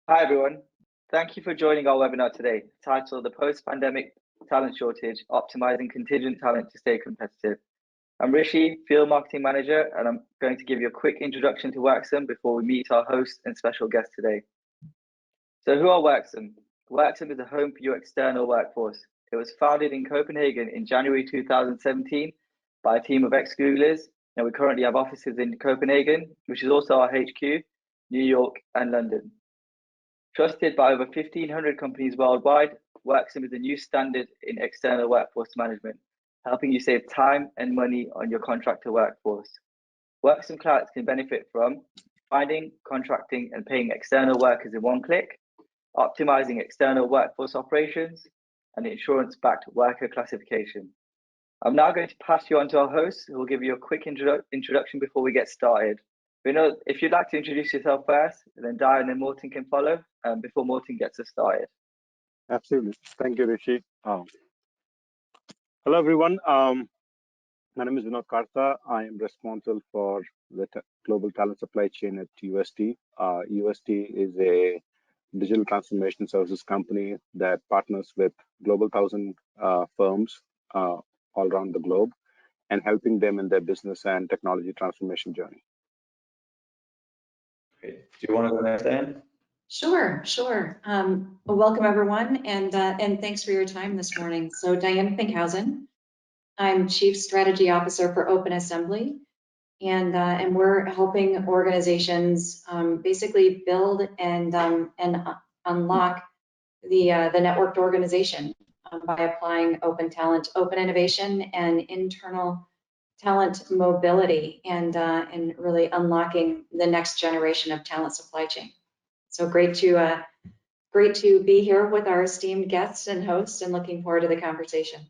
Hi everyone. Thank you for joining our webinar today, titled The Post-Pandemic Talent Shortage, Optimizing Contingent Talent to Stay Competitive. I'm Rishi, Field Marketing Manager, and I'm going to give you a quick introduction to Worksome before we meet our host and special guest today. So who are Worksome? Worksome is a home for your external workforce. It was founded in Copenhagen in January 2017 by a team of ex-Googlers, and we currently have offices in Copenhagen, which is also our HQ, New York, and London. Trusted by over 1,500 companies worldwide, Worksome is a new standard in external workforce management, helping you save time and money on your contractor workforce. Worksome clients can benefit from finding, contracting, and paying external workers in one click, optimizing external workforce operations, and insurance-backed worker classification. I'm now going to pass you on to our host, who will give you a quick introduction before we get started. Vinod, if you'd like to introduce yourself first, then Di and then Morten can follow before Morten gets us started. Absolutely. Thank you, Rishi. Hello, everyone. My name is Vinod Kartha. I am responsible for the global talent supply chain at UST. UST is a digital transformation services company that partners with global 1,000 firms all around the globe and helping them in their business and technology transformation journey. Great. Do you want to go next, Diane? Sure. Well, welcome everyone, and thanks for your time this morning. So Diane Finkhausen, I'm Chief Strategy Officer for Open Assembly, and we're helping organizations basically build and unlock the networked organization by applying open talent, open innovation, and internal talent mobility, and really unlocking the next generation of talent supply chain. So great to be here with our esteemed guests and hosts, and looking forward to the conversation.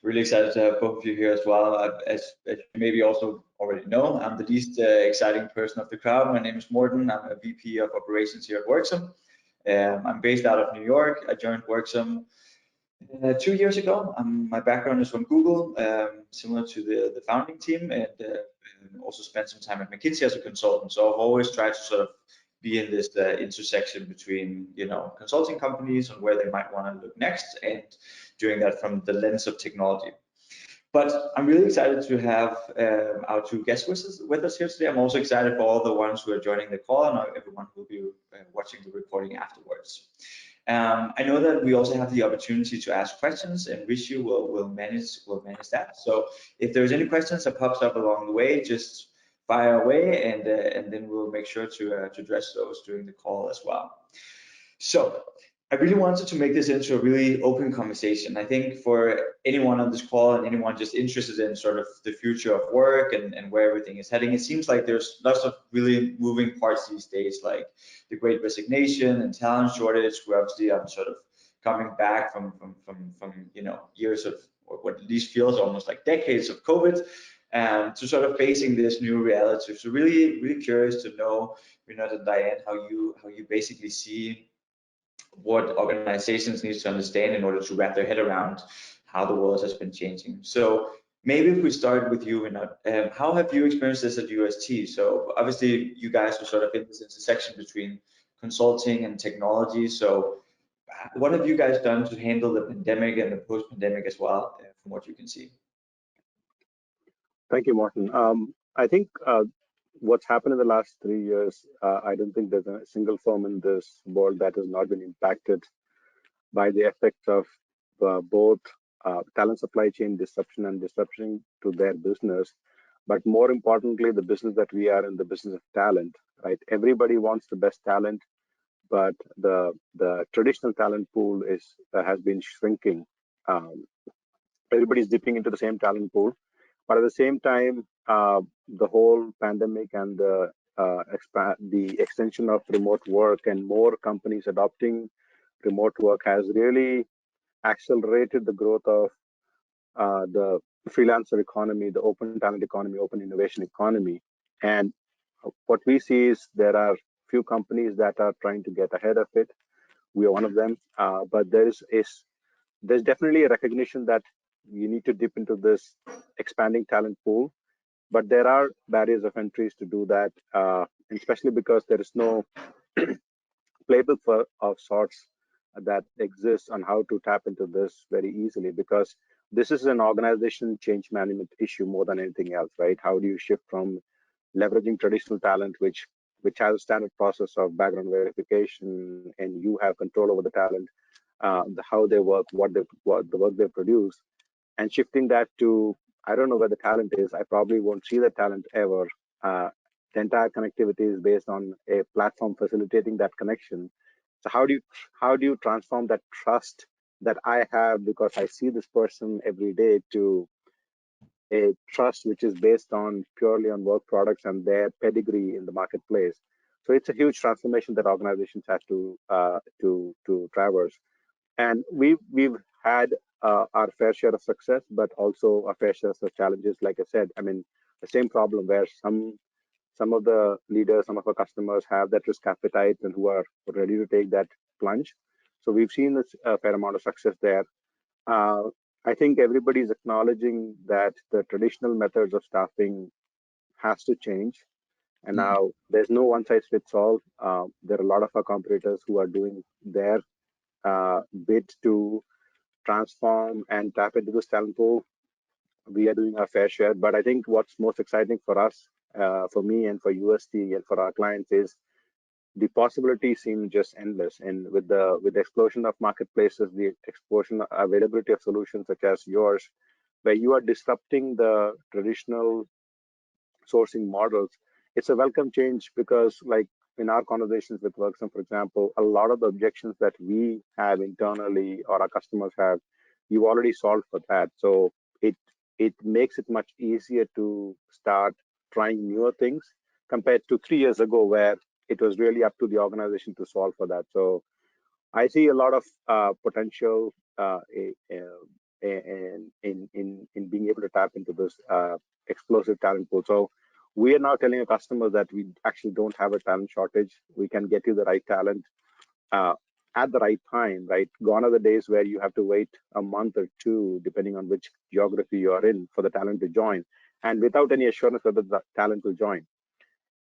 Really excited to have both of you here as well. As you maybe also already know, I'm the least exciting person of the crowd. My name is Morten. I'm a VP of Operations here at Worksome. I'm based out of New York. I joined Worksome 2 years ago. My background is from Google, similar to the founding team, and also spent some time at McKinsey as a consultant. So I've always tried to sort of be in this intersection between, consulting companies and where they might want to look next, and doing that from the lens of technology. But I'm really excited to have our two guests with us here today. I'm also excited for all the ones who are joining the call and everyone who will be watching the recording afterwards. I know that we also have the opportunity to ask questions, and Rishi will manage that. So if there's any questions that pops up along the way, just fire away, and then we'll make sure to address those during the call as well. So I really wanted to make this into a really open conversation. I think for anyone on this call and anyone just interested in sort of the future of work and where everything is heading, it seems like there's lots of really moving parts these days, like the Great Resignation and talent shortage. Where obviously I'm sort of coming back from years of, or what at least feels almost like decades of COVID, to sort of facing this new reality. So really curious to know, Vinod and Diane, how you basically see what organizations need to understand in order to wrap their head around how the world has been changing. So maybe if we start with you, Vinod, how have you experienced this at UST? So obviously you guys are sort of in this intersection between consulting and technology. So what have you guys done to handle the pandemic and the post-pandemic as well, from what you can see? Thank you, Martin. I think what's happened in the last 3 years, I don't think there's a single firm in this world that has not been impacted by the effects of both talent supply chain disruption and disruption to their business. But more importantly, the business that we are in, the business of talent, right? Everybody wants the best talent, but the traditional talent pool has been shrinking. Everybody's dipping into the same talent pool. But at the same time, the whole pandemic and the extension of remote work and more companies adopting remote work has really accelerated the growth of the freelancer economy, the open talent economy, open innovation economy. And what we see is there are few companies that are trying to get ahead of it. We are one of them, but there's definitely a recognition that you need to dip into this expanding talent pool, but there are barriers of entries to do that, especially because there is no playbook of sorts that exists on how to tap into this very easily, because this is an organization change management issue more than anything else, right? How do you shift from leveraging traditional talent, which has a standard process of background verification, and you have control over the talent, how they work, what the work they produce, and shifting that to, I don't know where the talent is. I probably won't see the talent ever. Uh, the entire connectivity is based on a platform facilitating that connection. So how do you transform that trust that I have because I see this person every day to a trust which is based on purely on work products and their pedigree in the marketplace? So it's a huge transformation that organizations have to traverse, and we've had our fair share of success, but also our fair share of challenges. Like I said, I mean, the same problem where some of the leaders, some of our customers have that risk appetite and who are ready to take that plunge. So we've seen this a fair amount of success there. Uh, I think everybody's acknowledging that the traditional methods of staffing has to change. And now there's no one size fits all. There are a lot of our competitors who are doing their bit to transform and tap into this talent pool. We are doing our fair share, but I think what's most exciting for us, for me and for UST and for our clients, is the possibilities seem just endless. And with the explosion of marketplaces, the explosion availability of solutions such as yours, where you are disrupting the traditional sourcing models, it's a welcome change, because like in our conversations with Worksome, for example, a lot of the objections that we have internally or our customers have, you've already solved for that. So it makes it much easier to start trying newer things compared to 3 years ago, where it was really up to the organization to solve for that. So I see a lot of potential in being able to tap into this explosive talent pool. So we are now telling our customers that we actually don't have a talent shortage. We can get you the right talent uh, at the right time, right? Gone are the days where you have to wait a month or two, depending on which geography you are in, for the talent to join, and without any assurance whether the talent will join.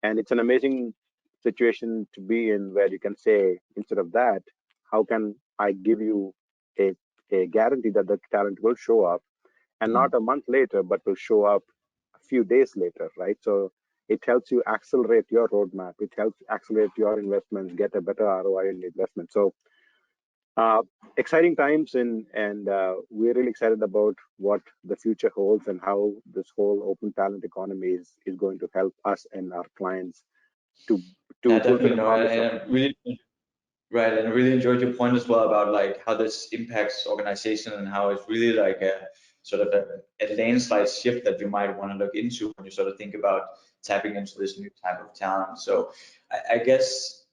And it's an amazing situation to be in, where you can say, instead of that, how can I give you a, a guarantee that the talent will show up, and not a month later, but will show up a few days later, right? So it helps you accelerate your roadmap. It helps accelerate your investments, get a better ROI in investment. So uh, exciting times, and we're really excited about what the future holds and how this whole open talent economy is going to help us and our clients to Yeah, to fulfill definitely. the No, promise of. and I really right, and I really enjoyed your point as well about like how this impacts organization and how it's really like a sort of a landslide shift that you might want to look into when you sort of think about tapping into this new type of talent. So I guess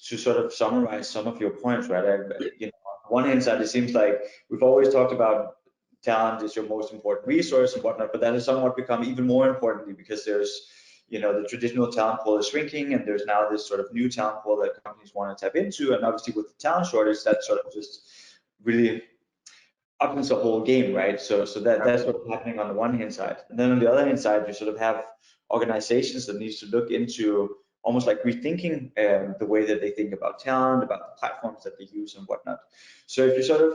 to sort of summarize some of your points, right? On one hand side, it seems like we've always talked about talent is your most important resource and whatnot, but that has somewhat become even more importantly because there's the traditional talent pool is shrinking, and there's now this sort of new talent pool that companies want to tap into. And obviously, with the talent shortage, that sort of just really uppens the whole game, right? So that's sort of happening on the one hand side, and then on the other hand side, you sort of have organizations that needs to look into almost like rethinking the way that they think about talent, about the platforms that they use and whatnot. So if you sort of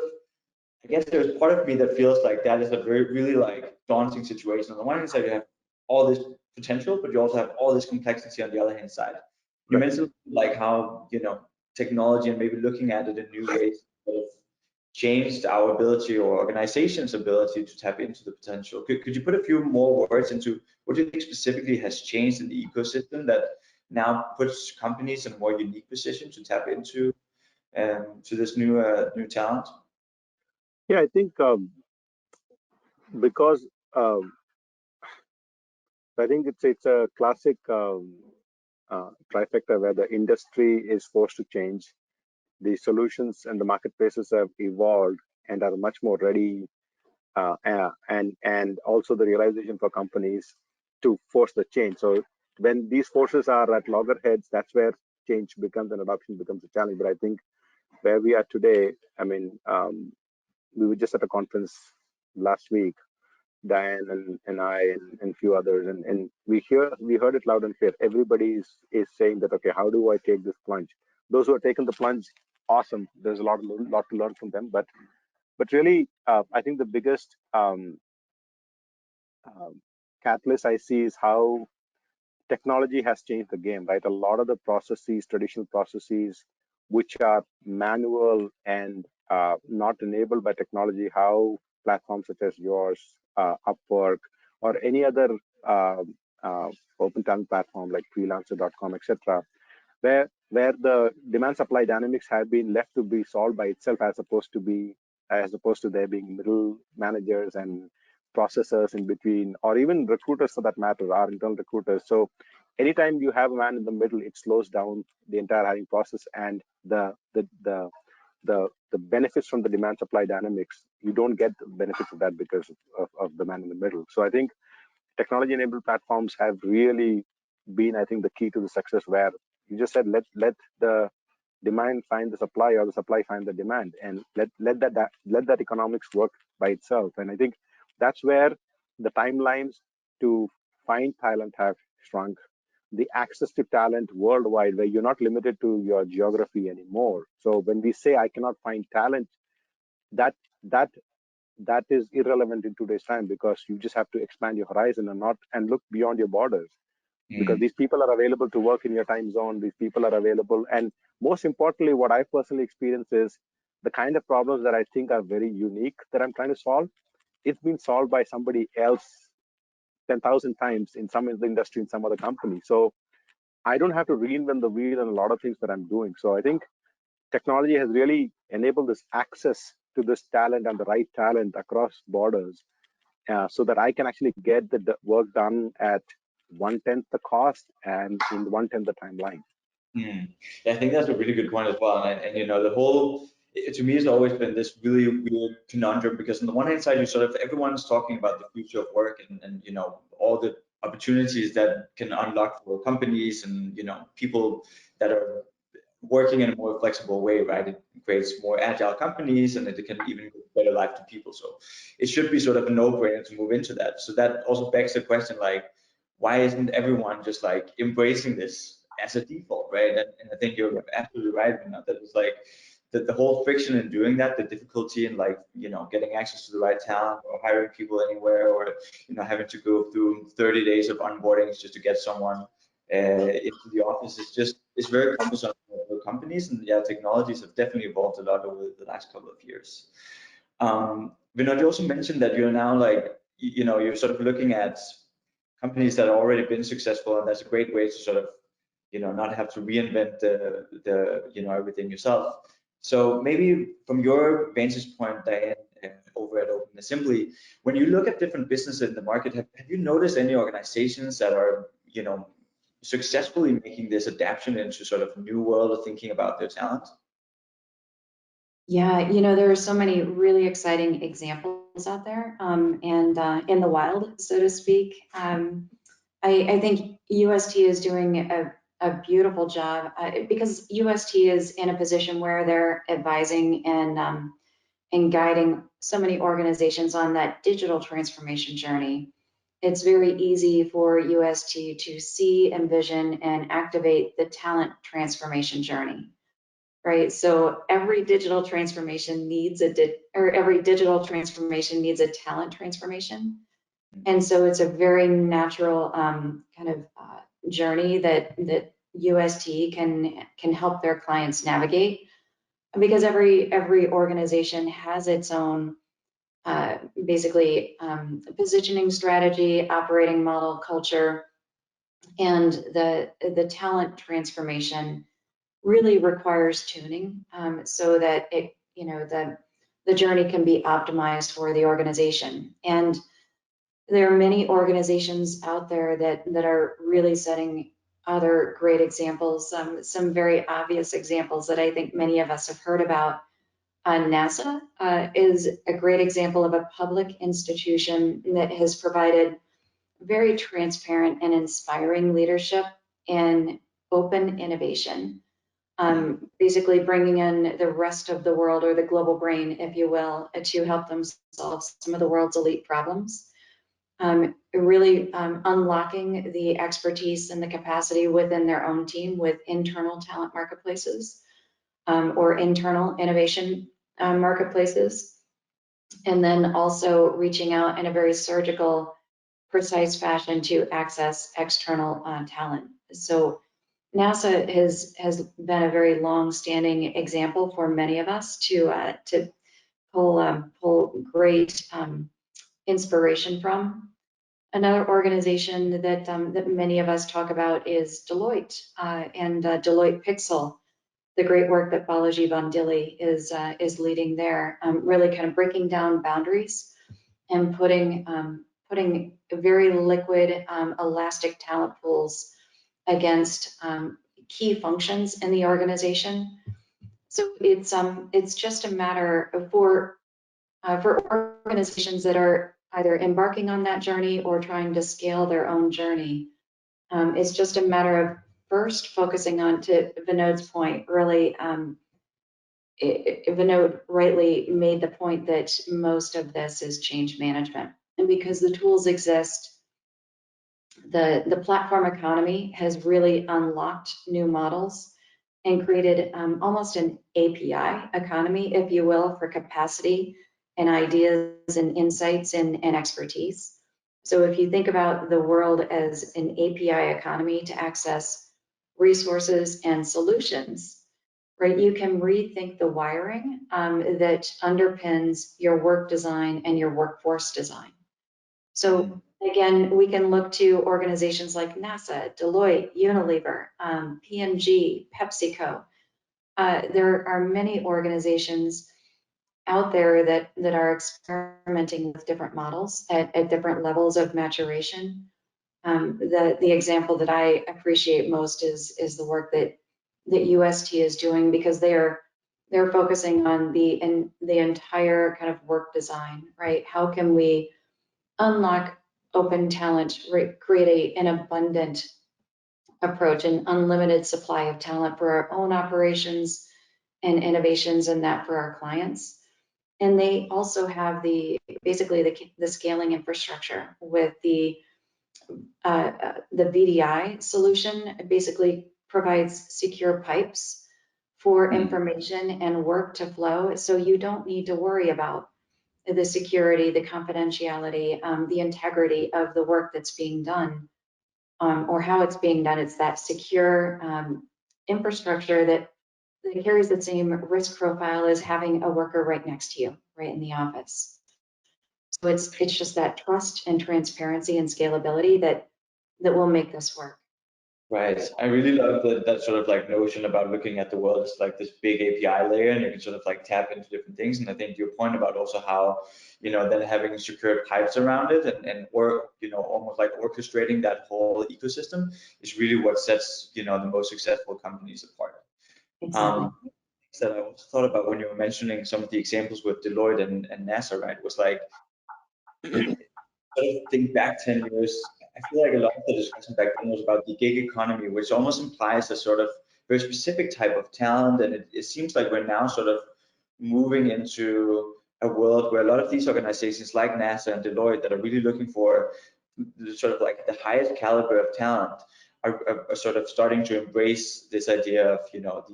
I guess there's part of me that feels like that is a very really like daunting situation. On the one hand side, you have all this potential, but you also have all this complexity on the other hand side. You Right. mentioned like how technology and maybe looking at it in new ways sort of changed our ability or organization's ability to tap into the potential. Could you put a few more words into what do you think specifically has changed in the ecosystem that now puts companies in a more unique position to tap into to this new talent? Yeah, I think because I think it's a classic trifecta where the industry is forced to change. The solutions and the marketplaces have evolved and are much more ready, and also the realization for companies to force the change. So when these forces are at loggerheads, that's where change becomes and adoption becomes a challenge. But I think where we are today, I mean, we were just at a conference last week, Diane and I and a few others, and we heard it loud and clear. Everybody is saying that, okay, how do I take this plunge? those who have taken the plunge, awesome. There's a lot to learn from them. But really, I think the biggest catalyst I see is how technology has changed the game, right? A lot of the processes, traditional processes, which are manual and not enabled by technology, how platforms such as yours, Upwork, or any other uh, open talent platform like freelancer.com, etc., where the demand supply dynamics have been left to be solved by itself, as opposed to there being middle managers and processors in between, or even recruiters for that matter, our internal recruiters. So anytime you have a man in the middle, it slows down the entire hiring process, and the benefits from the demand supply dynamics, you don't get the benefits of that because of the man in the middle. So I think technology enabled platforms have really been, I think, the key to the success, where you just said, let the demand find the supply, or the supply find the demand, and let that economics work by itself. And I think that's where the timelines to find talent have shrunk. The access to talent worldwide, where you're not limited to your geography anymore. So when we say I cannot find talent, that that that is irrelevant in today's time, because you just have to expand your horizon and look beyond your borders, because these people are available to work in your time zone. These people are available, and most importantly, what I personally experience is the kind of problems that I think are very unique that I'm trying to solve. It's been solved by somebody else 10,000 times in some of the industry, in some other company. So I don't have to reinvent the wheel in a lot of things that I'm doing. So I think technology has really enabled this access to this talent and the right talent across borders, so that I can actually get the work done at 1/10 the cost and in 1/10 the timeline. Yeah, I think that's a really good point as well. And you know, the whole, to me, has always been this really weird conundrum, because on the one hand side, you sort of, everyone's talking about the future of work, and you know, all the opportunities that can unlock for companies, and you know, people that are working in a more flexible way, right? It creates more agile companies, and it can even give better life to people. So it should be sort of a no-brainer to move into that. So that also begs the question, like, why isn't everyone just like embracing this as a default, right? And I think you're absolutely right, you know, that it's like the whole friction in doing that, the difficulty in, like, you know, getting access to the right talent, or hiring people anywhere, or you know, having to go through 30 days of onboarding just to get someone into the office, is very cumbersome for companies. And yeah, technologies have definitely evolved a lot over the last couple of years. Vinod, you also mentioned that you're now, like, you know, you're sort of looking at companies that have already been successful, and that's a great way to sort of, you know, not have to reinvent the you know, everything yourself. So maybe from your vantage point, Diane, over at Open Assembly, when you look at different businesses in the market, have you noticed any organizations that are, you know, successfully making this adaptation into sort of new world of thinking about their talent? Yeah, you know, there are so many really exciting examples out there, and in the wild, so to speak. I think UST is doing a beautiful job, because UST is in a position where they're advising and guiding so many organizations on that digital transformation journey. It's very easy for UST to see, envision, and activate the talent transformation journey, right? So every digital transformation needs every digital transformation needs a talent transformation. And so it's a very natural kind of journey that UST can help their clients navigate, because every organization has its own basically positioning strategy, operating model, culture, and the talent transformation really requires tuning, so that it, you know, the journey can be optimized for the organization. And there are many organizations out there that are really setting other great examples, some very obvious examples that I think many of us have heard about. NASA is a great example of a public institution that has provided very transparent and inspiring leadership in open innovation, basically bringing in the rest of the world, or the global brain, if you will, to help them solve some of the world's elite problems. Really unlocking the expertise and the capacity within their own team with internal talent marketplaces, or internal innovation marketplaces, and then also reaching out in a very surgical, precise fashion to access external talent. So NASA has been a very long-standing example for many of us to pull great inspiration from. Another organization that that many of us talk about is Deloitte and Deloitte Pixel, the great work that Balaji Vandili is leading there, really kind of breaking down boundaries and putting very liquid, elastic talent pools against key functions in the organization. So it's just a matter for organizations that are either embarking on that journey or trying to scale their own journey. It's just a matter of first focusing on, to Vinod's point, really, Vinod rightly made the point that most of this is change management. And because the tools exist, the platform economy has really unlocked new models and created almost an API economy, if you will, for capacity and ideas and insights and expertise. So if you think about the world as an API economy to access resources and solutions, right, you can rethink the wiring that underpins your work design and your workforce design. So again, we can look to organizations like NASA, Deloitte, Unilever, P&G, PepsiCo. There are many organizations out there that are experimenting with different models at different levels of maturation. The example that I appreciate most is the work that UST is doing, because they're focusing on the entire kind of work design, right? How can we unlock open talent, create an abundant approach, an unlimited supply of talent for our own operations and innovations, and that for our clients. And they also have basically the scaling infrastructure with the VDI solution. It basically provides secure pipes for information and work to flow, so you don't need to worry about the security, the confidentiality, the integrity of the work that's being done, or how it's being done. It's that secure infrastructure that carries the same risk profile as having a worker right next to you, right in the office. So it's just that trust and transparency and scalability that will make this work. Right. I really love that sort of like notion about looking at the world as like this big API layer, and you can sort of like tap into different things. And I think your point about also how, you know, then having secured pipes around it and or, you know, almost like orchestrating that whole ecosystem is really what sets, you know, the most successful companies apart. Exactly. That I also thought about when you were mentioning some of the examples with Deloitte and NASA, right, was like, sort of think back 10 years, I feel like a lot of the discussion back then was about the gig economy, which almost implies a sort of very specific type of talent. And it seems like we're now sort of moving into a world where a lot of these organizations like NASA and Deloitte that are really looking for sort of like the highest caliber of talent are sort of starting to embrace this idea of, you know,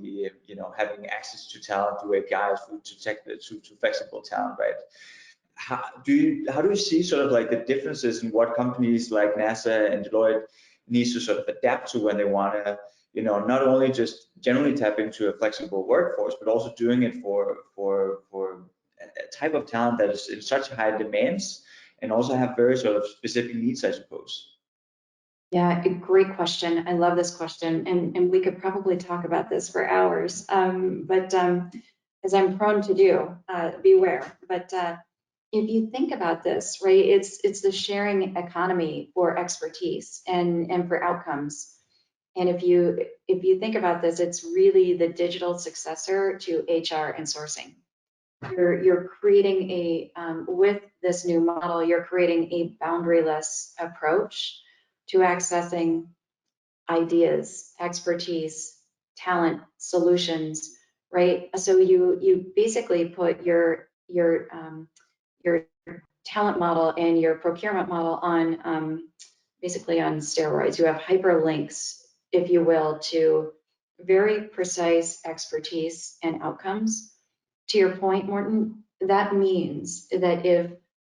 having access to talent through APIs, to flexible talent, right? How do you see sort of like the differences in what companies like NASA and Deloitte needs to sort of adapt to when they want to, you know, not only just generally tap into a flexible workforce, but also doing it for a type of talent that is in such high demands and also have very sort of specific needs, I suppose? Yeah, a great question. I love this question, and we could probably talk about this for hours. But as I'm prone to do, beware. But if you think about this, right, it's the sharing economy for expertise and for outcomes. And if you think about this, it's really the digital successor to HR and sourcing. You're creating with this new model, you're creating a boundaryless approach to accessing ideas, expertise, talent, solutions, right? So you basically put your talent model and your procurement model on basically on steroids. You have hyperlinks, if you will, to very precise expertise and outcomes. To your point, Morton, that means that if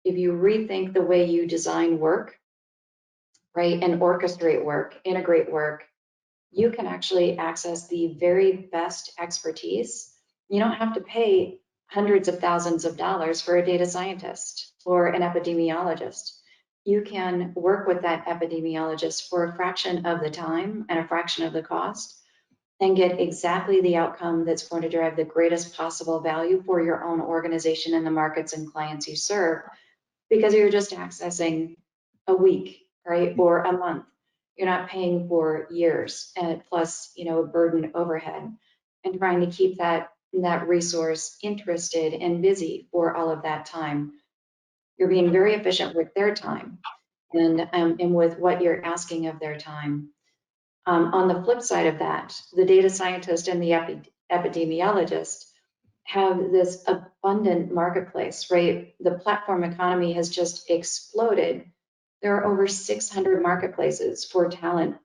you rethink the way you design work, right, and orchestrate work, integrate work, you can actually access the very best expertise. You don't have to pay hundreds of thousands of dollars for a data scientist or an epidemiologist. You can work with that epidemiologist for a fraction of the time and a fraction of the cost and get exactly the outcome that's going to drive the greatest possible value for your own organization and the markets and clients you serve, because you're just accessing a week, right, or a month. You're not paying for years, and plus, a burden overhead, and trying to keep that resource interested and busy for all of that time. You're being very efficient with their time and with what you're asking of their time. On the flip side of that, the data scientist and the epidemiologist have this abundant marketplace, right? The platform economy has just exploded. There are over 600 marketplaces for talent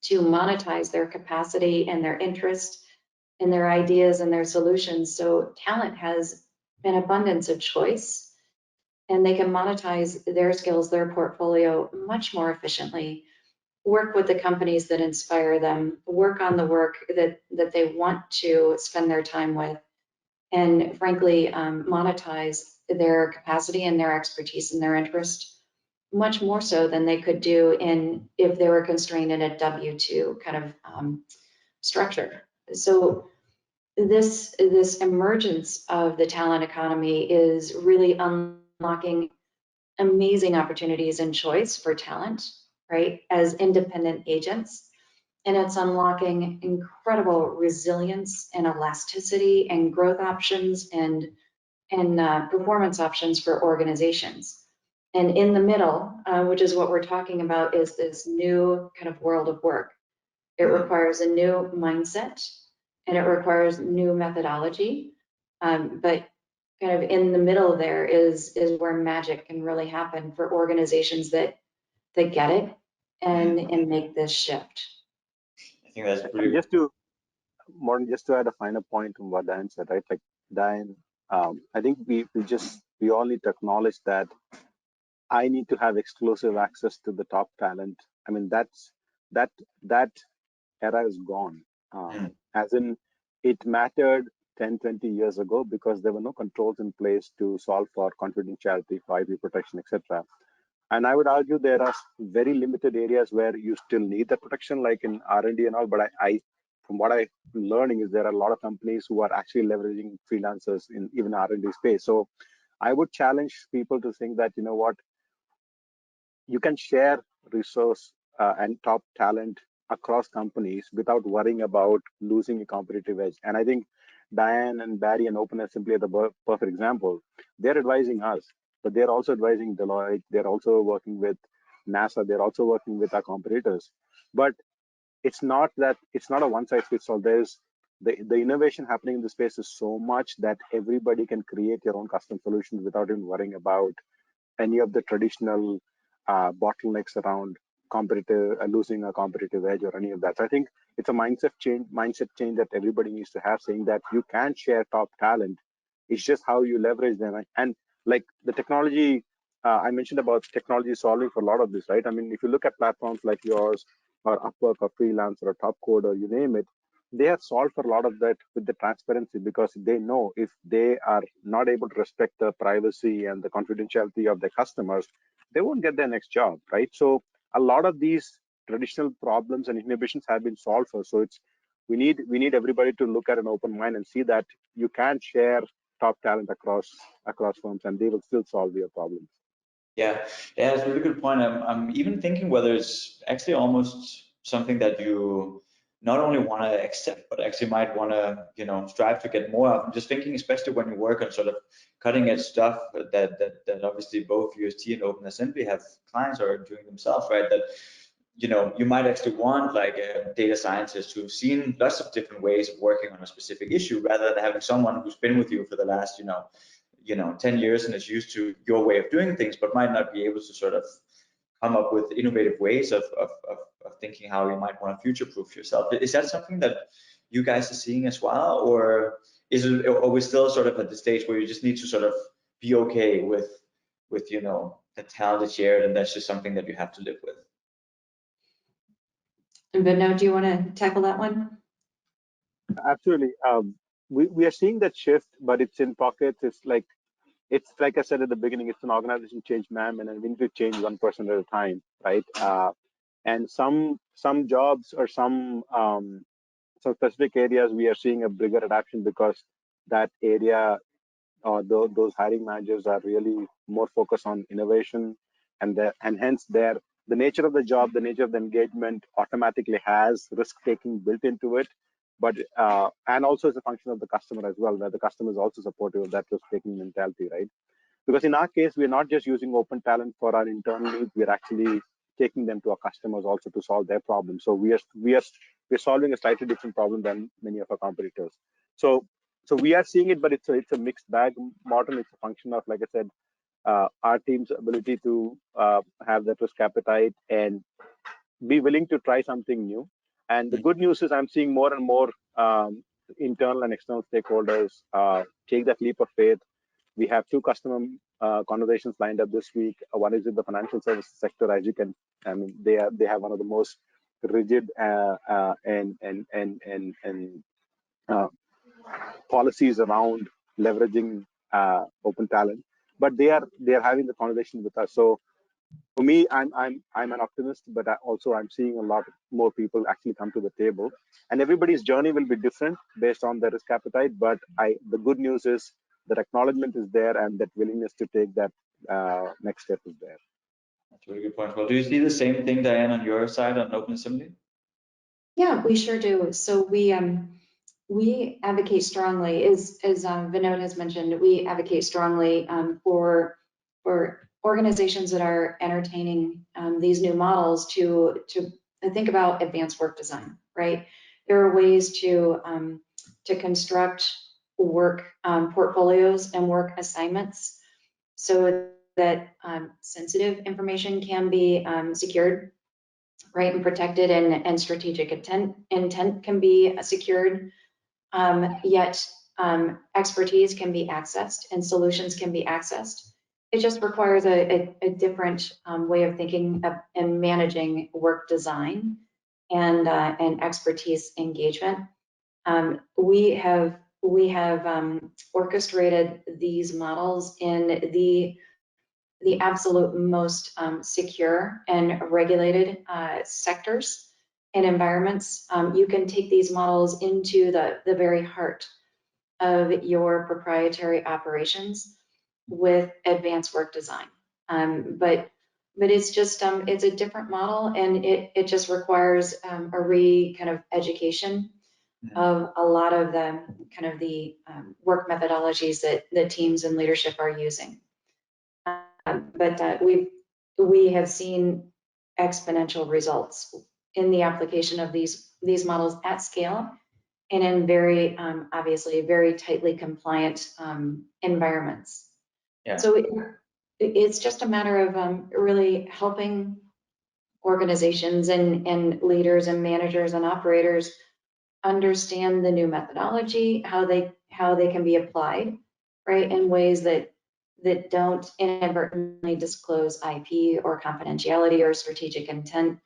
to monetize their capacity and their interest and their ideas and their solutions. So talent has an abundance of choice, and they can monetize their skills, their portfolio much more efficiently, work with the companies that inspire them, work on the work that they want to spend their time with, and frankly, monetize their capacity and their expertise and their interest much more so than they could do if they were constrained in a W-2 kind of structure. So this emergence of the talent economy is really unlocking amazing opportunities and choice for talent, right, as independent agents. And it's unlocking incredible resilience and elasticity and growth options and performance options for organizations. And in the middle, which is what we're talking about, is this new kind of world of work. It requires a new mindset and it requires new methodology. But kind of in the middle there is where magic can really happen for organizations that get it and make this shift. I think that's pretty. Just to add a final point on what Diane said, right? Like Diane, I think we all need to acknowledge that I need to have exclusive access to the top talent. I mean, that era is gone. As in, it mattered 10, 20 years ago because there were no controls in place to solve for confidentiality, for IP protection, etc. And I would argue there are very limited areas where you still need that protection, like in R&D and all. But I from what I'm learning, is there are a lot of companies who are actually leveraging freelancers in even R&D space. So I would challenge people to think that, you know what, you can share resource and top talent across companies without worrying about losing a competitive edge. And I think Diane and Barry and Open are simply the perfect example. They're advising us, but they're also advising Deloitte. They're also working with NASA. They're also working with our competitors. But it's not a one size fits all. There's the innovation happening in the space is so much that everybody can create their own custom solutions without even worrying about any of the traditional bottlenecks around losing a competitive edge or any of that. So I think it's a mindset change that everybody needs to have, saying that you can share top talent. It's just how you leverage them. And like the technology, I mentioned about technology solving for a lot of this, right? I mean, if you look at platforms like yours or Upwork or Freelancer or Topcode or you name it, they have solved for a lot of that with the transparency, because they know if they are not able to respect the privacy and the confidentiality of their customers, they won't get their next job, right? So a lot of these traditional problems and inhibitions have been solved for. So we need everybody to look at an open mind and see that you can share top talent across firms and they will still solve your problems. Yeah, it's a really good point. I'm even thinking whether it's actually almost something that you not only want to accept, but actually might want to, strive to get more of. I'm just thinking, especially when you work on sort of cutting edge stuff that obviously both UST and OpenAssembly have clients are doing themselves, right? That you might actually want like a data scientist who's seen lots of different ways of working on a specific issue, rather than having someone who's been with you for the last 10 years and is used to your way of doing things, but might not be able to sort of come up with innovative ways of thinking how you might want to future-proof yourself. Is that something that you guys are seeing as well, or are we still sort of at the stage where you just need to sort of be okay with the talent is shared, and that's just something that you have to live with? And Vinod, do you want to tackle that one? Absolutely. We are seeing that shift, but it's in pockets. It's like I said at the beginning, it's an organization change, ma'am, and we need to change one person at a time, right? And some jobs or some specific areas we are seeing a bigger adoption because that area or those hiring managers are really more focused on innovation, and hence the nature of the job, the nature of the engagement automatically has risk taking built into it. But and also it's a function of the customer as well, where the customer is also supportive of that risk taking mentality, right? Because in our case, we're not just using open talent for our internal needs, we're actually taking them to our customers also to solve their problems. So we're solving a slightly different problem than many of our competitors. So we are seeing it, but it's a mixed bag model. It's a function of, like I said, our team's ability to have that risk appetite and be willing to try something new. And the good news is I'm seeing more and more internal and external stakeholders take that leap of faith. We have 2 customer conversations lined up this week. One is in the financial services sector. As you can, I mean, they have one of the most rigid policies around leveraging open talent, but they are having the conversation with us. So for me, I'm an optimist, but I'm seeing a lot more people actually come to the table, and everybody's journey will be different based on their risk appetite. But the good news is that acknowledgement is there, and that willingness to take that next step is there. That's a really good point. Well, do you see the same thing, Diane, on your side on Open Assembly? Yeah, we sure do. So we advocate strongly, as Vinod has mentioned, we advocate strongly for organizations that are entertaining these new models to think about advanced work design, right? There are ways to construct work portfolios and work assignments so that sensitive information can be secured, right, and protected, and strategic intent can be secured, yet expertise can be accessed and solutions can be accessed. It just requires a different way of thinking and managing work design and expertise engagement. We have orchestrated these models in the absolute most secure and regulated sectors and environments. You can take these models into the very heart of your proprietary operations with advanced work design. But it's just it's a different model, and it just requires a kind of education of a lot of the kind of the work methodologies that the teams and leadership are using. But we have seen exponential results in the application of these models at scale and in very obviously very tightly compliant environments. Yeah. So it's just a matter of really helping organizations and leaders and managers and operators understand the new methodology, how they can be applied, right, in ways that don't inadvertently disclose IP or confidentiality or strategic intent,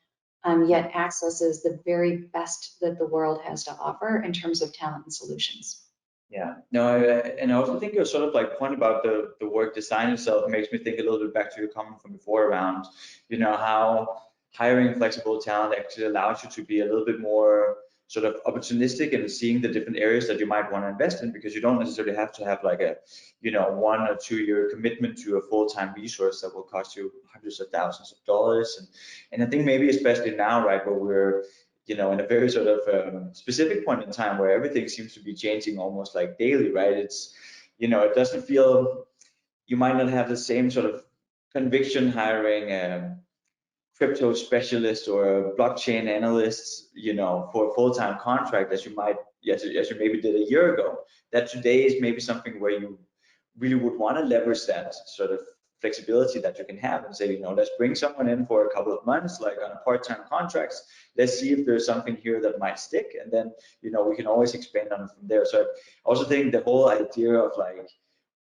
yet accesses the very best that the world has to offer in terms of talent and solutions. Yeah, no, and I also think your sort of like point about the work design itself makes me think a little bit back to your comment from before around, how hiring flexible talent actually allows you to be a little bit more sort of opportunistic and seeing the different areas that you might want to invest in, because you don't necessarily have to have like a 1 or 2 year commitment to a full-time resource that will cost you hundreds of thousands of dollars. And I think maybe especially now, right, where we're in a very sort of specific point in time where everything seems to be changing almost like daily, right? It's it doesn't feel, you might not have the same sort of conviction hiring crypto specialist or blockchain analysts, for a full-time contract as you maybe did a year ago. That today is maybe something where you really would want to leverage that sort of flexibility that you can have and say, let's bring someone in for a couple of months, like on a part-time contracts. Let's see if there's something here that might stick, and then we can always expand on it from there. So I also think the whole idea of like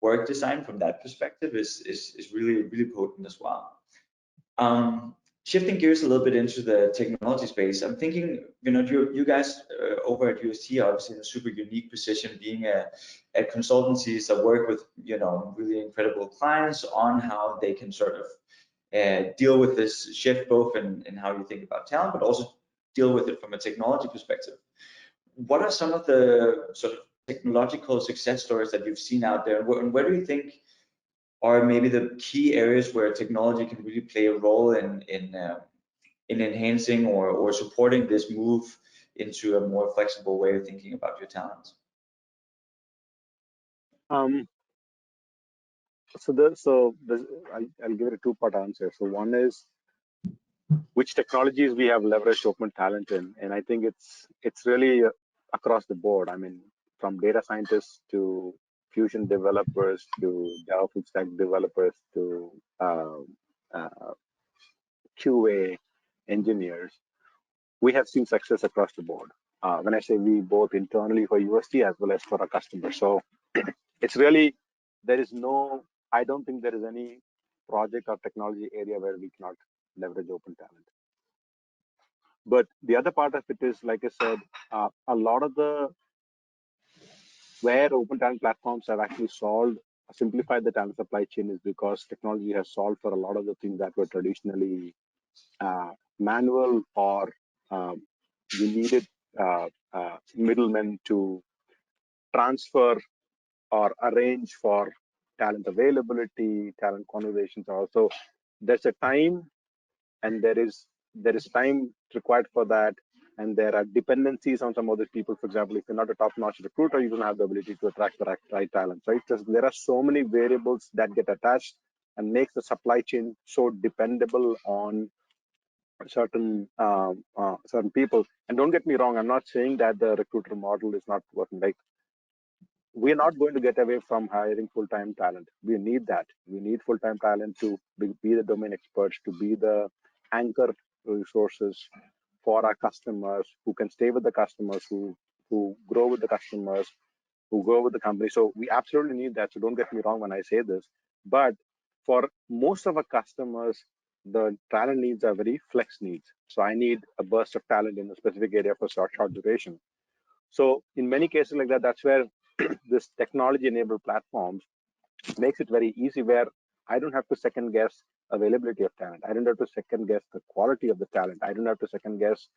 work design from that perspective is really, really potent as well. Shifting gears a little bit into the technology space, I'm thinking, you guys over at UST are obviously in a super unique position, being a consultancies that work with, really incredible clients on how they can sort of deal with this shift, both in how you think about talent, but also deal with it from a technology perspective. What are some of the sort of technological success stories that you've seen out there, and where do you think are maybe the key areas where technology can really play a role in enhancing or supporting this move into a more flexible way of thinking about your talent? I'll give it a two-part answer. So one is which technologies we have leveraged open talent in, and I think it's really across the board. I mean, from data scientists to Fusion developers to Java full stack developers to QA engineers, we have seen success across the board. When I say we, both internally for UST as well as for our customers. So it's really, I don't think there is any project or technology area where we cannot leverage open talent. But the other part of it is, like I said, a lot of where open talent platforms have actually simplified the talent supply chain is because technology has solved for a lot of the things that were traditionally manual, or you needed middlemen to transfer or arrange for talent availability, talent conversations. Also, there's a time, and there is time required for that, and there are dependencies on some other people. For example, if you're not a top-notch recruiter, you don't have the ability to attract the right talent, right? There are so many variables that get attached and makes the supply chain so dependable on certain people. And don't get me wrong, I'm not saying that the recruiter model is not working. Like, we're not going to get away from hiring full-time talent. We need that. We need full-time talent to be the domain experts, to be the anchor resources for our customers, who can stay with the customers, who grow with the customers, who grow with the company. So we absolutely need that. So don't get me wrong when I say this. But for most of our customers, the talent needs are very flex needs. So I need a burst of talent in a specific area for short duration. So in many cases like that, that's where this technology-enabled platforms makes it very easy, where I don't have to second guess availability of talent. I don't have to second guess the quality of the talent. I don't have to second guess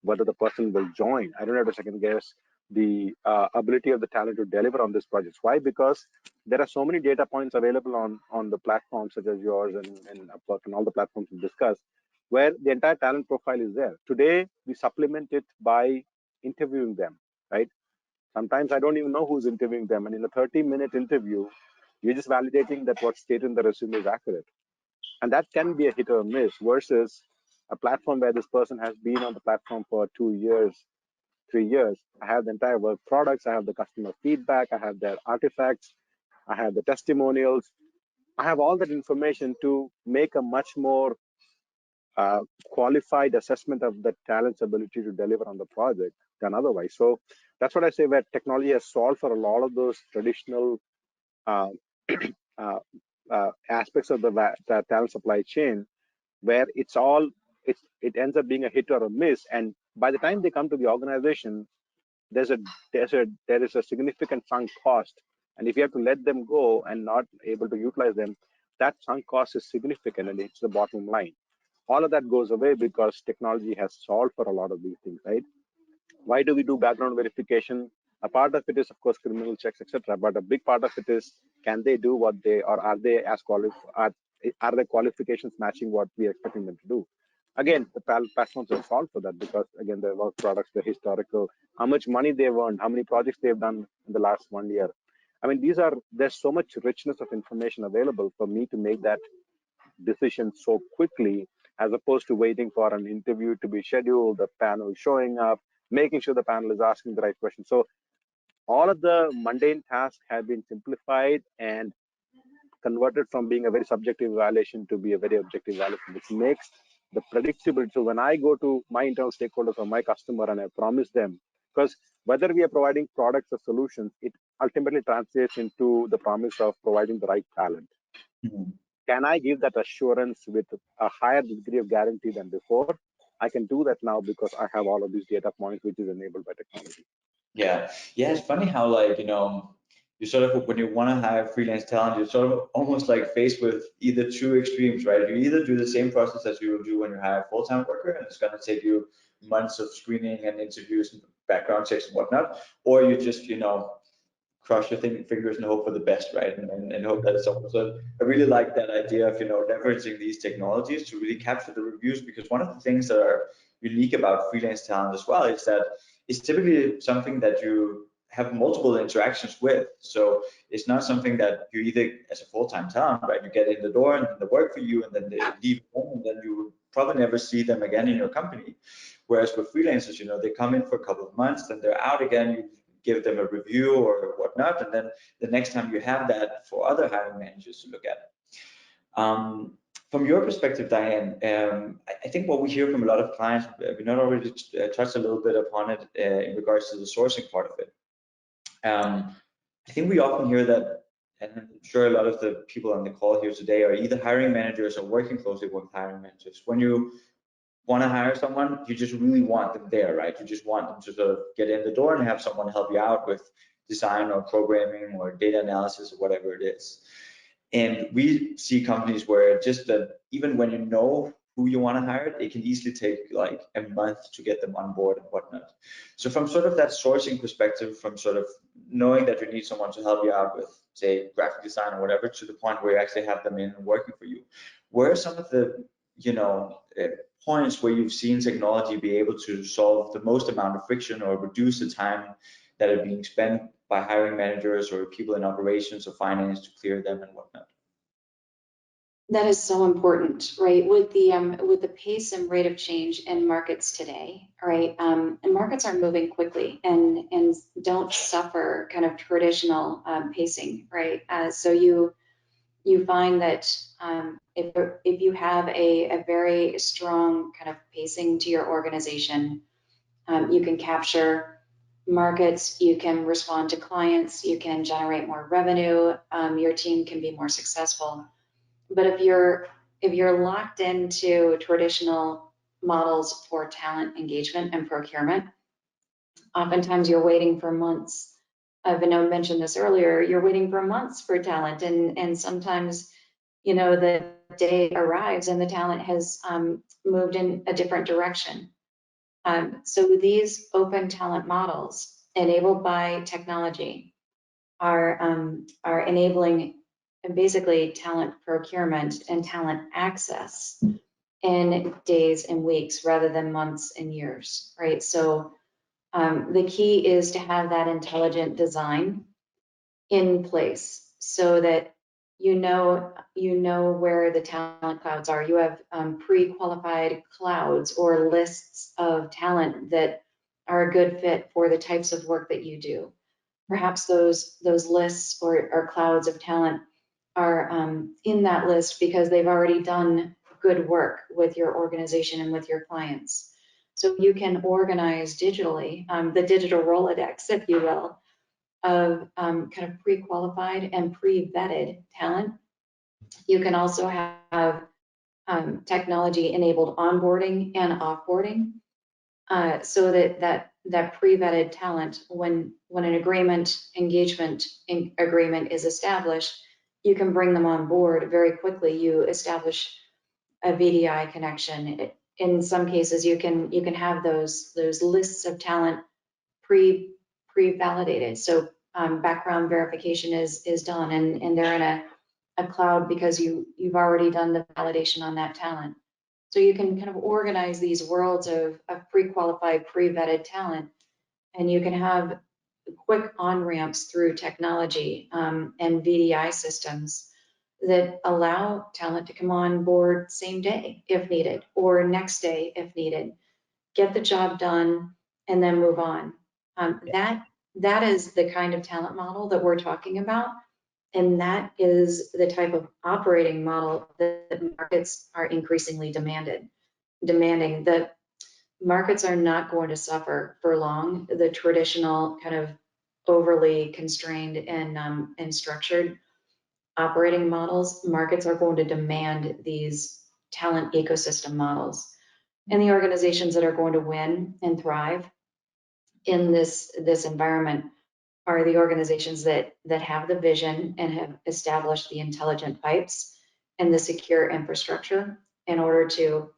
whether the person will join. I don't have to second guess the ability of the talent to deliver on this project. Why? Because there are so many data points available on the platforms such as yours and Upwork and all the platforms we discussed, where the entire talent profile is there. Today, we supplement it by interviewing them, right? Sometimes I don't even know who's interviewing them. And in a 30-minute interview, you're just validating that what's stated in the resume is accurate. And that can be a hit or miss, versus a platform where this person has been on the platform for 2 years, 3 years. I have the entire work products, I have the customer feedback, I have their artifacts, I have the testimonials. I have all that information to make a much more qualified assessment of the talent's ability to deliver on the project than otherwise. So that's what I say, where technology has solved for a lot of those traditional aspects of the talent supply chain, where it ends up being a hit or a miss. And by the time they come to the organization, there is a significant sunk cost. And if you have to let them go and not able to utilize them, that sunk cost is significant, and it's the bottom line. All of that goes away because technology has solved for a lot of these things, right? Why do we do background verification? A part of it is, of course, criminal checks, etc. But a big part of it is, can they do what they, or are they as qualified? Are their qualifications matching what we are expecting them to do? Again, the platforms have solved for that, because again, the work products, the historical, how much money they've earned, how many projects they've done in the last 1 year. I mean, there's so much richness of information available for me to make that decision so quickly, as opposed to waiting for an interview to be scheduled, the panel showing up, making sure the panel is asking the right question. So all of the mundane tasks have been simplified, and converted from being a very subjective evaluation to be a very objective evaluation, which makes the predictability. So when I go to my internal stakeholders or my customer and I promise them, because whether we are providing products or solutions, it ultimately translates into the promise of providing the right talent. Mhm. Can I give that assurance with a higher degree of guarantee than before? I can do that now because I have all of these data points, which is enabled by technology. Yeah, yeah, it's funny how, like, you sort of, when you want to hire freelance talent, you're sort of almost like faced with either two extremes, right? You either do the same process as you will do when you hire a full-time worker, and it's going to take you months of screening and interviews and background checks and whatnot, or you just, cross your fingers and hope for the best, right? And hope that it's over. So I really like that idea of, leveraging these technologies to really capture the reviews, because one of the things that are unique about freelance talent as well is that it's typically something that you have multiple interactions with. So it's not something that you either, as a full-time talent, right, you get in the door and they work for you and then they leave home, and then you will probably never see them again in your company. Whereas with freelancers, they come in for a couple of months, then they're out again, you give them a review or whatnot, and then the next time you have that for other hiring managers to look at. From your perspective, Diane, I think what we hear from a lot of clients, we not already touched a little bit upon it in regards to the sourcing part of it. I think we often hear that, and I'm sure a lot of the people on the call here today are either hiring managers or working closely with hiring managers. When you want to hire someone, you just really want them there, right? You just want them to sort of get in the door and have someone help you out with design or programming or data analysis or whatever it is. And we see companies where just that, even when you know who you want to hire, it can easily take like a month to get them on board and whatnot. So from sort of that sourcing perspective, from sort of knowing that you need someone to help you out with, say, graphic design or whatever, to the point where you actually have them in and working for you, where are some of the, points where you've seen technology be able to solve the most amount of friction or reduce the time that are being spent by hiring managers or people in operations or finance to clear them and whatnot? That is so important, right? With the pace and rate of change in markets today, right? And markets are moving quickly and don't suffer kind of traditional pacing, right? So you find that if you have a very strong kind of pacing to your organization, you can capture markets, you can respond to clients, you can generate more revenue, your team can be more successful. But if you're locked into traditional models for talent engagement and procurement, oftentimes you're waiting for months. Vinod mentioned this earlier, you're waiting for months for talent, and sometimes the day arrives and the talent has moved in a different direction. So these open talent models enabled by technology are enabling basically talent procurement and talent access in days and weeks rather than months and years, right? So the key is to have that intelligent design in place so that you know where the talent clouds are. You have pre-qualified clouds or lists of talent that are a good fit for the types of work that you do. Perhaps those lists or clouds of talent are in that list because they've already done good work with your organization and with your clients. So you can organize digitally, the digital Rolodex, if you will, of kind of pre-qualified and pre-vetted talent. You can also have technology-enabled onboarding and offboarding, so that pre-vetted talent, when an engagement agreement is established, you can bring them on board very quickly. You establish a VDI connection. In some cases, you can have those lists of talent pre-validated. So background verification is done, and they're in a cloud because you've already done the validation on that talent. So you can kind of organize these worlds of pre-qualified, pre-vetted talent, and you can have quick on-ramps through technology and VDI systems that allow talent to come on board same day if needed, or next day if needed, get the job done, and then move on. That is the kind of talent model that we're talking about. And that is the type of operating model that markets are increasingly demanding. The markets are not going to suffer for long. The traditional kind of overly constrained and structured operating models, markets are going to demand these talent ecosystem models. And the organizations that are going to win and thrive in this environment are the organizations that have the vision and have established the intelligent pipes and the secure infrastructure in order to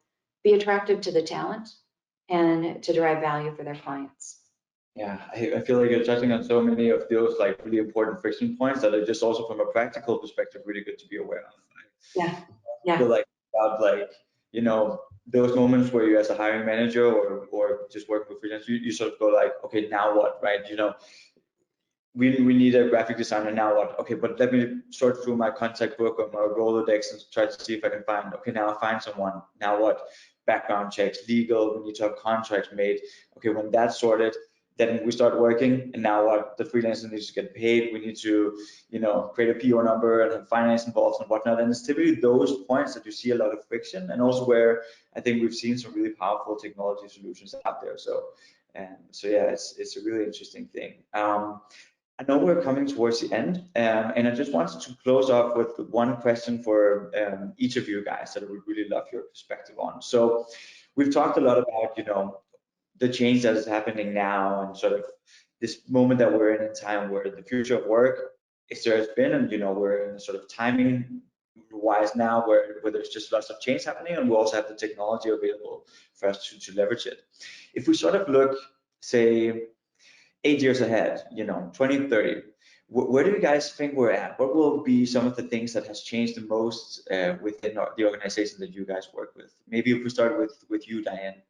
be attractive to the talent and to drive value for their clients. Yeah, I feel like you're touching on so many of those like really important friction points that are just also from a practical perspective really good to be aware of. Yeah, I feel like about like, you know, those moments where you as a hiring manager or just working with freelance, you sort of go like, okay, now what, right? You know, we need a graphic designer, now what? Okay, but let me sort through my contact book or my Rolodex and try to see if I can find, okay, now I find someone, now what? Background checks, legal, we need to have contracts made. Okay, when that's sorted, then we start working, and now what? The freelancer needs to get paid. We need to, you know, create a PO number and have finance involved and whatnot. And it's typically those points that you see a lot of friction, and also where I think we've seen some really powerful technology solutions out there. So yeah, it's a really interesting thing. I know we're coming towards the end, and I just wanted to close off with one question for each of you guys that I would really love your perspective on. So we've talked a lot about, you know, the change that is happening now and sort of this moment that we're in time where the future of work is there has been, and, you know, we're in a sort of timing wise now where there's just lots of change happening, and we also have the technology available for us to leverage it. If we sort of look, say, 8 years ahead, you know, 2030, where do you guys think we're at? What will be some of the things that has changed the most within the organization that you guys work with? Maybe if we start with you, Diane.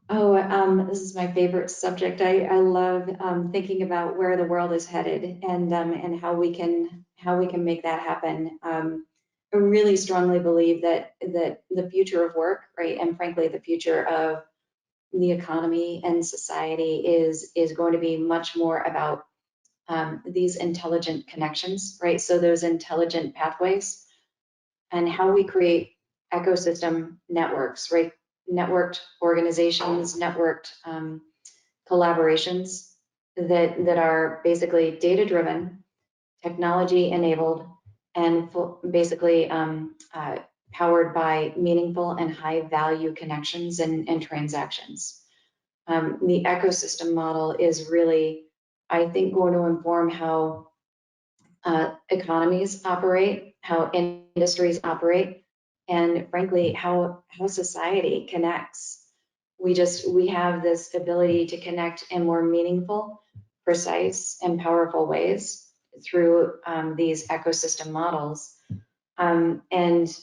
Oh, this is my favorite subject. I love thinking about where the world is headed and how we can make that happen. I really strongly believe that the future of work, right, and frankly the future of the economy and society is going to be much more about these intelligent connections, right? So those intelligent pathways and how we create ecosystem networks, right? Networked organizations, networked collaborations that are basically data-driven, technology-enabled, and basically powered by meaningful and high-value connections and transactions. The ecosystem model is really, I think, going to inform how economies operate, how industries operate, and frankly, how society connects. We have this ability to connect in more meaningful, precise, and powerful ways through these ecosystem models. And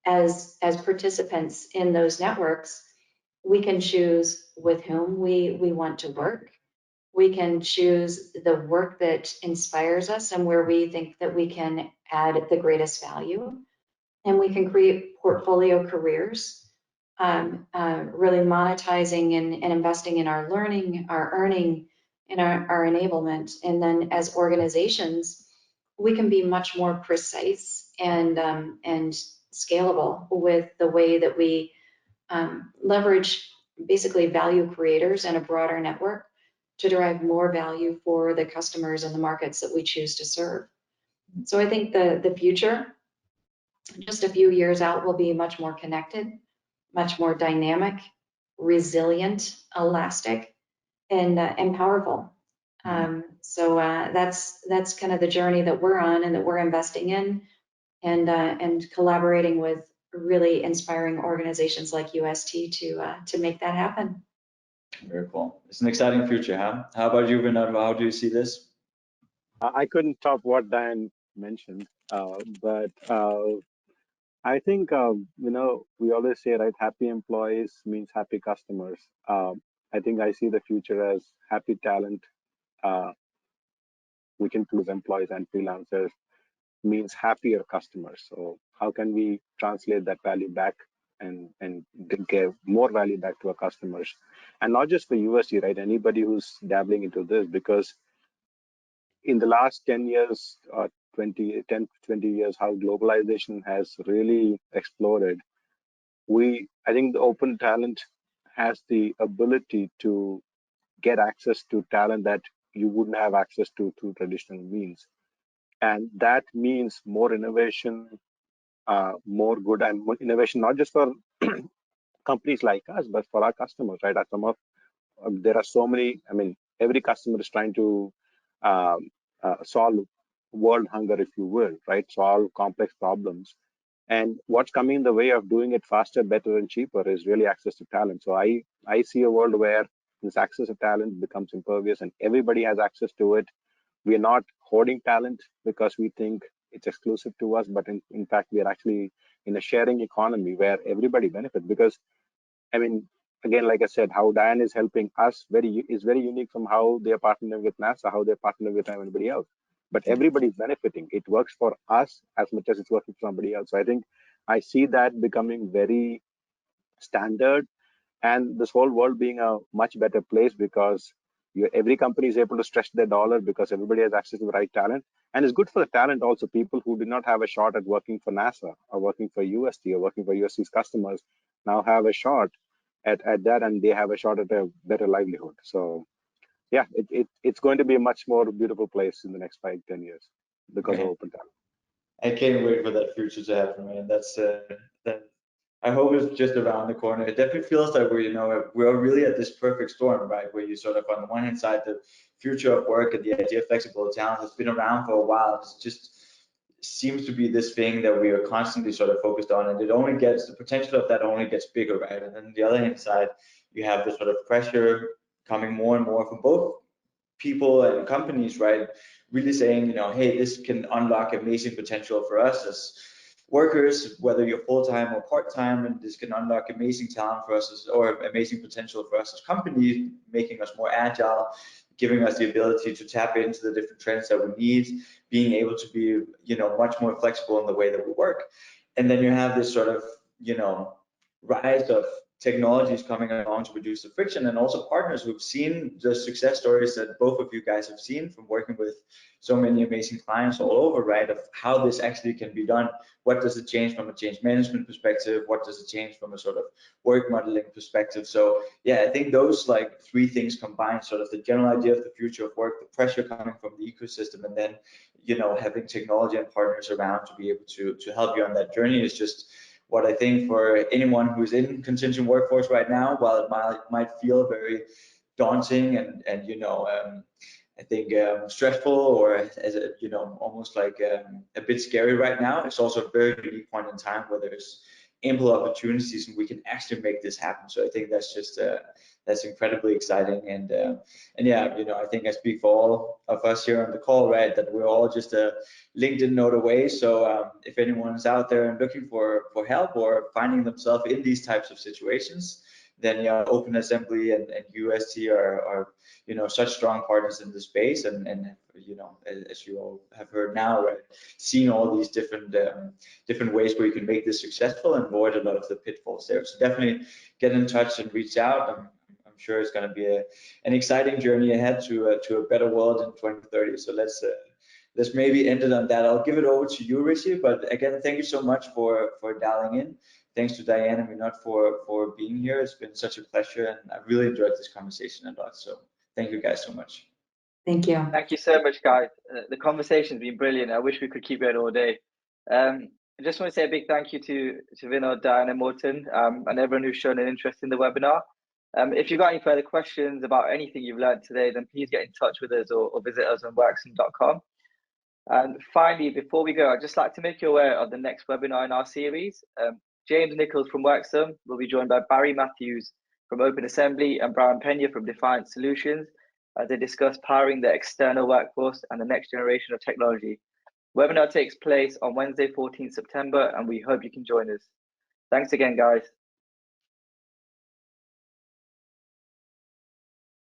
as participants in those networks, we can choose with whom we want to work. We can choose the work that inspires us and where we think that we can add the greatest value. And we can create portfolio careers, really monetizing and investing in our learning, our earning, and our enablement. And then as organizations, we can be much more precise and scalable with the way that we leverage basically value creators and a broader network to derive more value for the customers and the markets that we choose to serve. So I think the future, just a few years out, will be much more connected, much more dynamic, resilient, elastic, and powerful. So that's kind of the journey that we're on and that we're investing in, and collaborating with really inspiring organizations like UST to make that happen. Very cool. It's an exciting future, huh? How about you, Vinod? How do you see this? I couldn't top what Diane mentioned, but I think we always say, right, happy employees means happy customers. I think I see the future as happy talent, which includes employees and freelancers, means happier customers. So how can we translate that value back and give more value back to our customers? And not just for USC, right? Anybody who's dabbling into this, because in the last 10 years, 10 to 20 years, how globalization has really exploded. I think the open talent has the ability to get access to talent that you wouldn't have access to through traditional means. And that means more innovation, more good and more innovation, not just for companies like us, but for our customers, right? There are so many, I mean, every customer is trying to solve world hunger, if you will, right? Solve complex problems. And what's coming in the way of doing it faster, better, and cheaper is really access to talent. So I see a world where this access to talent becomes impervious and everybody has access to it. We are not hoarding talent because we think it's exclusive to us, but in fact, we are actually in a sharing economy where everybody benefits. Because, I mean, again, like I said, how Diane is helping us is very unique from how they're partnering with NASA, how they're partnering with everybody else. But everybody's benefiting. It works for us as much as it's working for somebody else. So I think I see that becoming very standard, and this whole world being a much better place because every company is able to stretch their dollar because everybody has access to the right talent. And it's good for the talent also. People who did not have a shot at working for NASA or working for UST or working for UST's customers now have a shot at that, and they have a shot at a better livelihood. So yeah, it's going to be a much more beautiful place in the next 5-10 years because of open talent. I can't wait for that future to happen, man. That's that. I hope it's just around the corner. It definitely feels like we're really at this perfect storm, right? Where you sort of, on the one hand side, the future of work and the idea of flexible talent has been around for a while. It just seems to be this thing that we are constantly sort of focused on, and the potential of that only gets bigger, right? And then on the other hand side, you have the sort of pressure coming more and more from both people and companies, right? Really saying, hey, this can unlock amazing potential for us as workers, whether you're full-time or part-time, and this can unlock amazing talent for us or amazing potential for us as companies, making us more agile, giving us the ability to tap into the different trends that we need, being able to be, much more flexible in the way that we work. And then you have this sort of, rise of technologies coming along to reduce the friction, and also partners who've seen the success stories that both of you guys have seen from working with so many amazing clients all over, right? Of how this actually can be done. What does it change from a change management perspective? What does it change from a sort of work modeling perspective? So yeah, I think those like three things combined, sort of the general idea of the future of work, the pressure coming from the ecosystem, and then, having technology and partners around to be able to help you on that journey is just what I think for anyone who's in contingent workforce right now, while it might feel very daunting and I think stressful, or as almost like a bit scary right now, it's also a very unique point in time where there's ample opportunities and we can actually make this happen. So I think that's just that's incredibly exciting, and yeah, I think I speak for all of us here on the call, right, that we're all just a LinkedIn note away. So if anyone's out there and looking for help or finding themselves in these types of situations, then yeah, Open Assembly and UST are such strong partners in the space, and as you all have heard now, right, seeing all these different ways where you can make this successful and avoid a lot of the pitfalls there. So definitely get in touch and reach out. I'm sure it's going to be an exciting journey ahead to a better world in 2030. So let's maybe end it on that. I'll give it over to you, Rishi. But again, thank you so much for dialing in. Thanks to Diane and Vinod for being here. It's been such a pleasure, and I really enjoyed this conversation a lot. So thank you guys so much. Thank you. Thank you so much, guys. The conversation's been brilliant. I wish we could keep going all day. I just want to say a big thank you to Vinod, Diane, and Morten, and everyone who's shown an interest in the webinar. If you've got any further questions about anything you've learned today, then please get in touch with us or visit us on worksome.com. And finally, before we go, I'd just like to make you aware of the next webinar in our series. James Nichols from Worksome will be joined by Barry Matthews from Open Assembly and Brian Pena from Defiant Solutions as they discuss powering the external workforce and the next generation of technology. Webinar takes place on Wednesday, 14th September, and we hope you can join us. Thanks again, guys.